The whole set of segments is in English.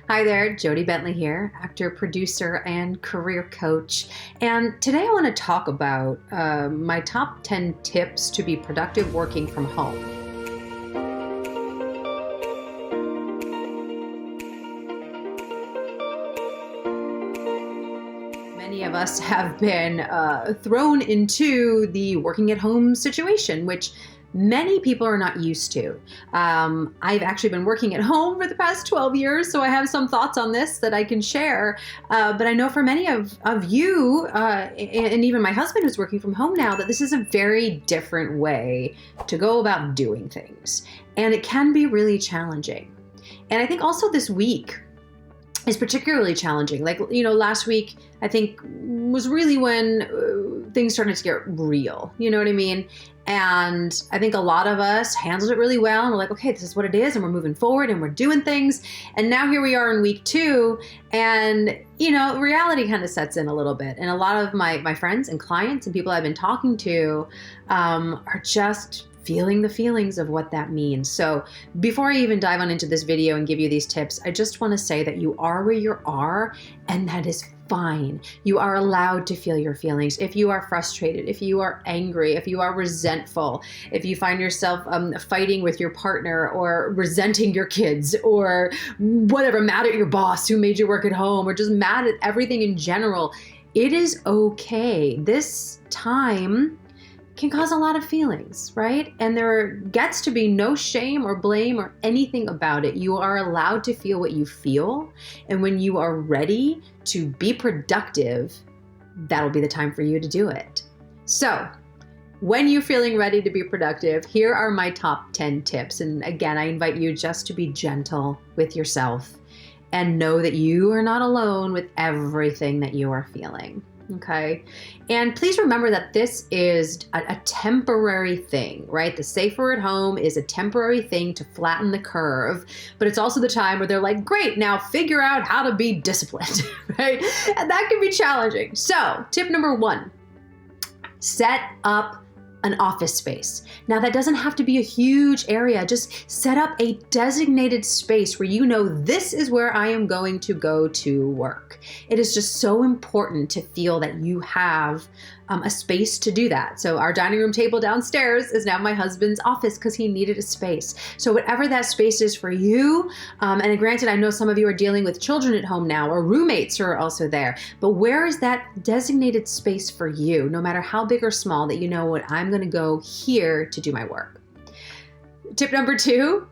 Hi there, Jodie Bentley here, actor, producer, and career coach. And today I want to talk about my top 10 tips to be productive working from home. Many of us have been thrown into the working at home situation, which many people are not used to. I've actually been working at home for the past 12 years, so I have some thoughts on this that I can share. But I know for many of you, and even my husband who's working from home now, that this is a very different way to go about doing things. And it can be really challenging. And I think also this week is particularly challenging. Last week, I think, was really when things started to get real. You know what I mean? And I think a lot of us handled it really well and we're like, okay, this is what it is, and we're moving forward and we're doing things. And now here we are in week 2, and reality kind of sets in a little bit. And a lot of my friends and clients and people I've been talking to are just feeling the feelings of what that means. So before I even dive on into this video and give you these tips, I just want to say that you are where you are, and that is fine. You are allowed to feel your feelings. If you are frustrated, if you are angry, if you are resentful, if you find yourself fighting with your partner or resenting your kids or whatever, mad at your boss who made you work at home, or just mad at everything in general, it is okay. This time can cause a lot of feelings, right? And there gets to be no shame or blame or anything about it. You are allowed to feel what you feel. And when you are ready to be productive, that'll be the time for you to do it. So when you're feeling ready to be productive, here are my top 10 tips. And again, I invite you just to be gentle with yourself and know that you are not alone with everything that you are feeling. Okay. And please remember that this is a temporary thing, right? The safer at home is a temporary thing to flatten the curve, but it's also the time where they're like, great, now figure out how to be disciplined, right? And that can be challenging. So tip number 1, set up an office space. Now that doesn't have to be a huge area. Just set up a designated space where you know this is where I am going to go to work. It is just so important to feel that you have a space to do that. So our dining room table downstairs is now my husband's office because he needed a space. So whatever that space is for you, and granted, I know some of you are dealing with children at home now or roommates who are also there, but where is that designated space for you, no matter how big or small, that you know what, I'm going to go here to do my work. Tip number 2,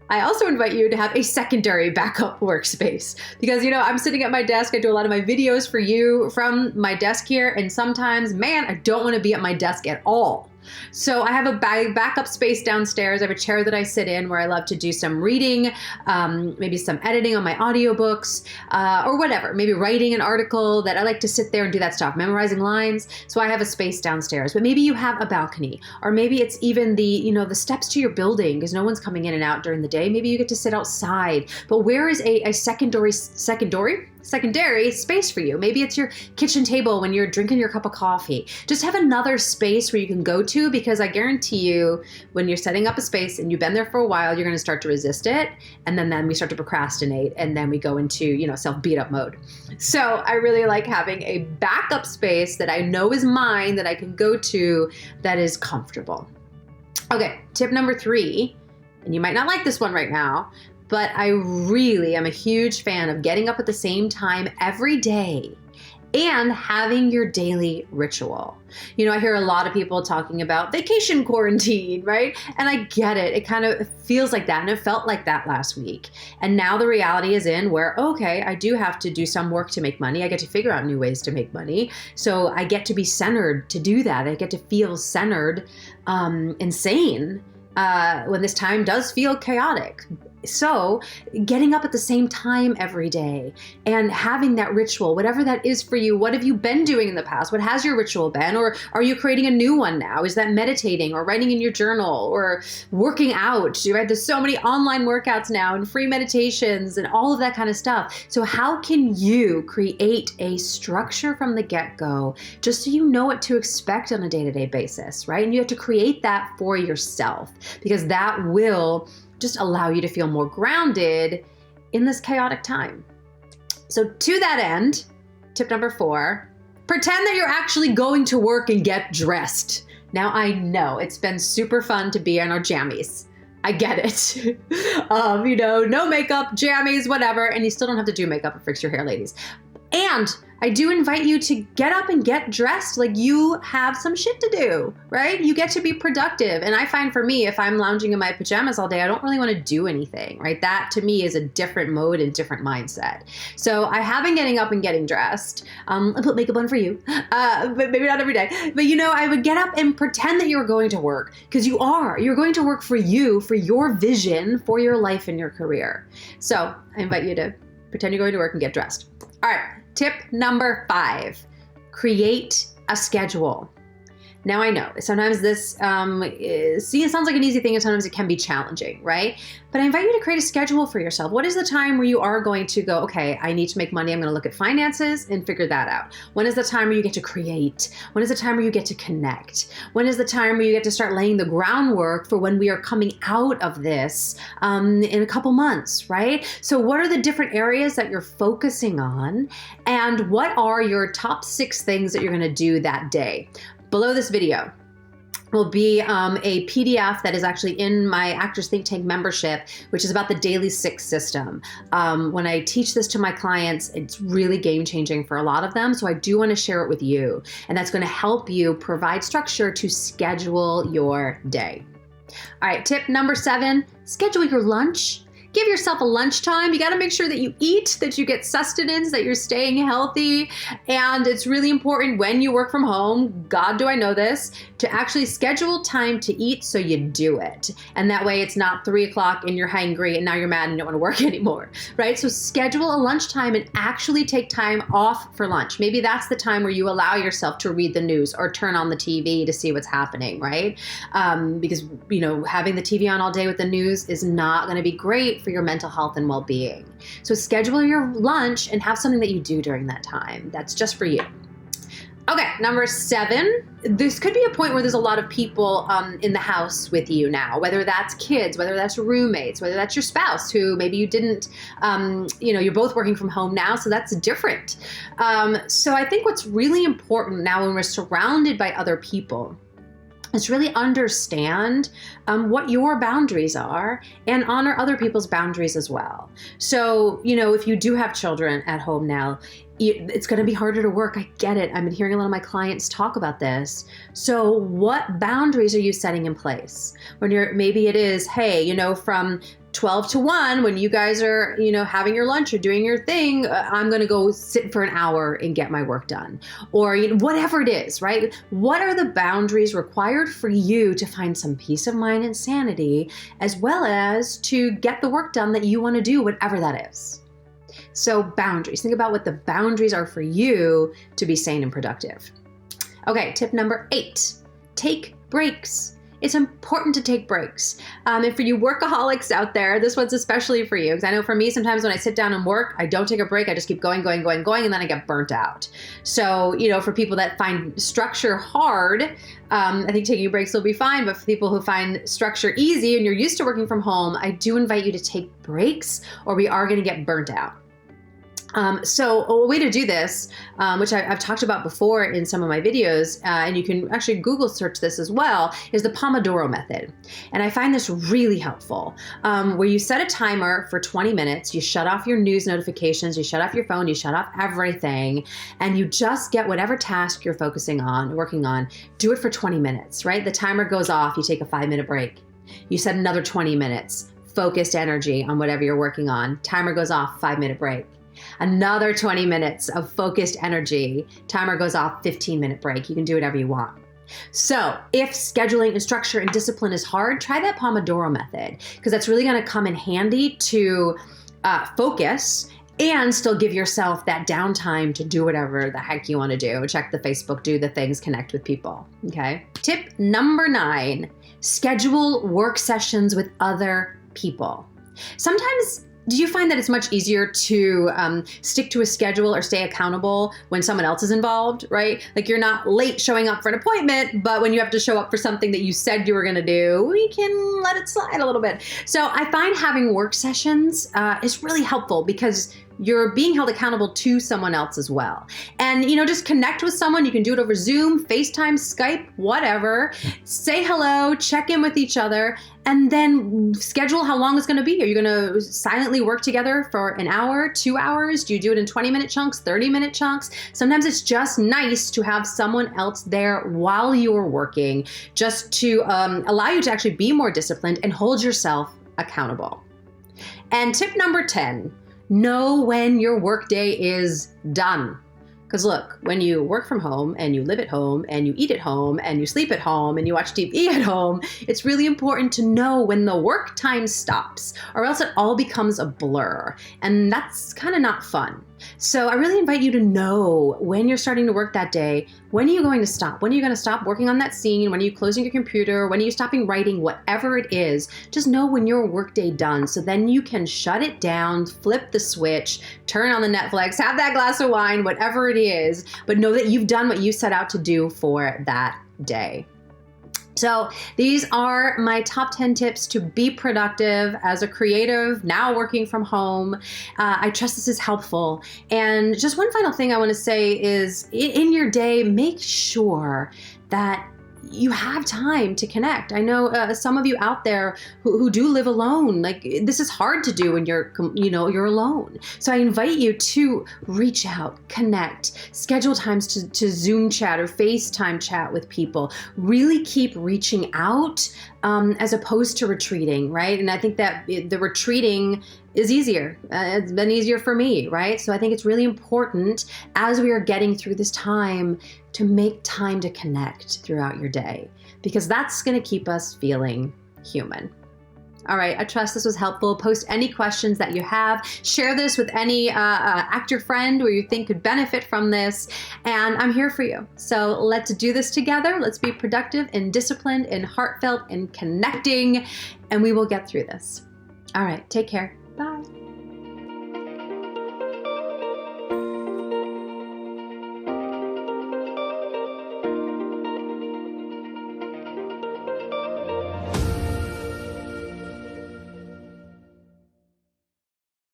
I also invite you to have a secondary backup workspace because, I'm sitting at my desk. I do a lot of my videos for you from my desk here. And sometimes, man, I don't want to be at my desk at all. So I have a backup space downstairs. I have a chair that I sit in where I love to do some reading, maybe some editing on my audiobooks, or whatever, maybe writing an article that I like to sit there and do that stuff, memorizing lines. So I have a space downstairs, but maybe you have a balcony, or maybe it's even the steps to your building because no one's coming in and out during the day. Maybe you get to sit outside, but where is a secondary space for you? Maybe it's your kitchen table when you're drinking your cup of coffee. Just have another space where you can go to, because I guarantee you when you're setting up a space and you've been there for a while, you're going to start to resist it. And then we start to procrastinate, and then we go into, self-beat up mode. So I really like having a backup space that I know is mine, that I can go to, that is comfortable. Okay, tip number 3, and you might not like this one right now, but I really am a huge fan of getting up at the same time every day and having your daily ritual. I hear a lot of people talking about vacation quarantine, right? And I get it. It kind of feels like that, and it felt like that last week. And now the reality is in where, okay, I do have to do some work to make money. I get to figure out new ways to make money. So I get to be centered to do that. I get to feel centered, and sane when this time does feel chaotic. So getting up at the same time every day and having that ritual, whatever that is for you, what have you been doing in the past? What has your ritual been? Or are you creating a new one now? Is that meditating or writing in your journal or working out? Right? There's so many online workouts now and free meditations and all of that kind of stuff. So how can you create a structure from the get-go just so you know what to expect on a day-to-day basis, right? And you have to create that for yourself, because that will just allow you to feel more grounded in this chaotic time. So to that end, tip number 4, pretend that you're actually going to work and get dressed. Now I know it's been super fun to be in our jammies. I get it. No makeup, jammies, whatever. And you still don't have to do makeup or fix your hair, ladies. And I do invite you to get up and get dressed like you have some shit to do, right? You get to be productive. And I find for me, if I'm lounging in my pajamas all day, I don't really want to do anything, right? That to me is a different mode and different mindset. So I have been getting up and getting dressed. I put makeup on for you, but maybe not every day. But I would get up and pretend that you were going to work, because you are. You're going to work for you, for your vision, for your life and your career. So I invite you to pretend you're going to work and get dressed. All right. Tip number 5, create a schedule. Now I know sometimes this, it sounds like an easy thing and sometimes it can be challenging, right? But I invite you to create a schedule for yourself. What is the time where you are going to go, okay, I need to make money. I'm going to look at finances and figure that out. When is the time where you get to create? When is the time where you get to connect? When is the time where you get to start laying the groundwork for when we are coming out of this in a couple months, right? So what are the different areas that you're focusing on? And what are your top 6 things that you're going to do that day? Below this video will be a PDF that is actually in my Actors Think Tank membership, which is about the daily 6 system. When I teach this to my clients, it's really game changing for a lot of them. So I do want to share it with you. And that's going to help you provide structure to schedule your day. All right, tip number 7, schedule your lunch. Give yourself a lunchtime. You got to make sure that you eat, that you get sustenance, that you're staying healthy. And it's really important when you work from home, God, do I know this, to actually schedule time to eat so you do it. And that way it's not 3 o'clock and you're hangry and now you're mad and you don't want to work anymore, right? So schedule a lunchtime and actually take time off for lunch. Maybe that's the time where you allow yourself to read the news or turn on the TV to see what's happening, right? Because, having the TV on all day with the news is not going to be great for your mental health and well-being. So schedule your lunch and have something that you do during that time. That's just for you. Okay, number 7, this could be a point where there's a lot of people in the house with you now, whether that's kids, whether that's roommates, whether that's your spouse who maybe you didn't, you're both working from home now, so that's different. So I think what's really important now when we're surrounded by other people is really understand what your boundaries are and honor other people's boundaries as well. So, if you do have children at home now, it's going to be harder to work. I get it. I've been hearing a lot of my clients talk about this. So what boundaries are you setting in place? Maybe it is, hey, from 12 to 1, when you guys are, having your lunch or doing your thing, I'm going to go sit for an hour and get my work done. Or whatever it is, right? What are the boundaries required for you to find some peace of mind and sanity, as well as to get the work done that you want to do, whatever that is? So boundaries. Think about what the boundaries are for you to be sane and productive. Okay, tip number 8, take breaks. It's important to take breaks. And for you workaholics out there, this one's especially for you. Because I know for me, sometimes when I sit down and work, I don't take a break. I just keep going, and then I get burnt out. So, for people that find structure hard, I think taking breaks will be fine. But for people who find structure easy and you're used to working from home, I do invite you to take breaks or we are going to get burnt out. So a way to do this, which I've talked about before in some of my videos, and you can actually Google search this as well, is the Pomodoro method. And I find this really helpful, where you set a timer for 20 minutes, you shut off your news notifications, you shut off your phone, you shut off everything, and you just get whatever task you're working on, do it for 20 minutes, right? The timer goes off, you take a 5-minute break. You set another 20 minutes, focused energy on whatever you're working on. Timer goes off, 5-minute break. Another 20 minutes of focused energy. Timer goes off, 15-minute break. You can do whatever you want. So if scheduling and structure and discipline is hard, try that Pomodoro method, because that's really going to come in handy to focus and still give yourself that downtime to do whatever the heck you want to do. Check the Facebook, do the things, connect with people. Okay. Tip number 9, schedule work sessions with other people. Sometimes Do you find that it's much easier to stick to a schedule or stay accountable when someone else is involved, right? Like you're not late showing up for an appointment, but when you have to show up for something that you said you were going to do, we can let it slide a little bit. So I find having work sessions is really helpful because you're being held accountable to someone else as well. And, just connect with someone. You can do it over Zoom, FaceTime, Skype, whatever. Say hello, check in with each other, and then schedule how long it's going to be. Are you going to silently work together for an hour, 2 hours? Do you do it in 20-minute chunks, 30-minute chunks? Sometimes it's just nice to have someone else there while you're working, just to allow you to actually be more disciplined and hold yourself accountable. And tip number 10, know when your workday is done. Because look, when you work from home and you live at home and you eat at home and you sleep at home and you watch TV at home, it's really important to know when the work time stops, or else it all becomes a blur. And that's kind of not fun. So I really invite you to know when you're starting to work that day. When are you going to stop? When are you going to stop working on that scene? When are you closing your computer? When are you stopping writing? Whatever it is, just know when your workday done. So then you can shut it down, flip the switch, turn on the Netflix, have that glass of wine, whatever it is, but know that you've done what you set out to do for that day. So these are my top 10 tips to be productive as a creative, now working from home. I trust this is helpful. And just one final thing I want to say is in your day, make sure that you have time to connect. I know some of you out there who do live alone. Like this is hard to do when you're alone. So I invite you to reach out, connect, schedule times to Zoom chat or FaceTime chat with people. Really keep reaching out as opposed to retreating, right? And I think that the retreating is easier. It's been easier for me, right? So I think it's really important as we are getting through this time to make time to connect throughout your day, because that's going to keep us feeling human. All right, I trust this was helpful. Post any questions that you have. Share this with any actor friend where you think could benefit from this. And I'm here for you. So let's do this together. Let's be productive and disciplined and heartfelt and connecting, and we will get through this. All right, take care. Bye.